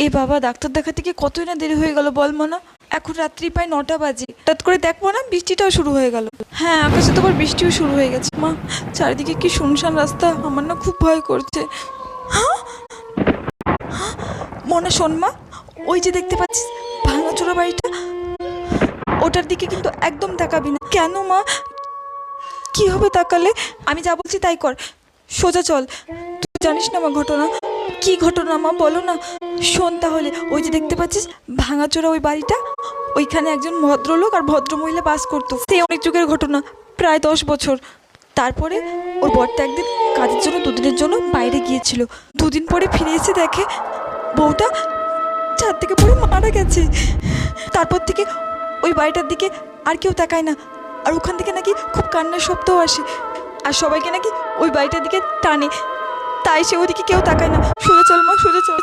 এ বাবা, ডাক্তার দেখাতে গিয়ে কতই না দেরি হয়ে গেল বল মনা। এখন রাত্রি প্রায় 9টা বাজে। হঠাৎ করে দেখবো না বৃষ্টিটাও শুরু হয়ে গেল। হ্যাঁ, আকাশে তো আবার বৃষ্টিও শুরু হয়ে গেছে। মা, চারিদিকে কি শুনশান রাস্তা, আমার না খুব ভয় করছে। হ্যাঁ, মনা শোন মা, ওই যে দেখতে পাচ্ছিস ভাঙাচোরা বাড়িটা, ওটার দিকে কিন্তু একদম তাকাবি না। কেন মা, কি হবে তাকালে? আমি যা বলছি তাই কর, সোজা চল। তুই জানিস না মা ঘটনা, কি ঘটনা মা বলো না। শোন তাহলে, ওই যে দেখতে পাচ্ছিস ভাঙাচোরা ওই বাড়িটা, ওইখানে একজন ভদ্রলোক আর ভদ্রমহিলা বাস করতো। সেই অনেক যুগের ঘটনা, প্রায় 10 বছর। তারপরে ওর বরটা একদিন কাজের জন্য 2 দিনের জন্য বাইরে গিয়েছিল। 2 দিন পরে ফিরে এসে দেখে বউটা ছাদ থেকে পড়ে মারা গেছে। তারপর থেকে ওই বাড়িটার দিকে আর কেউ তাকায় না, আর ওখান থেকে নাকি খুব কান্নার শব্দও আসে, আর সবাইকে নাকি ওই বাড়িটার দিকে টানে। তাই সে ওদিকে কেউ তাকায় না। সোজা চল মা, সোজা চল।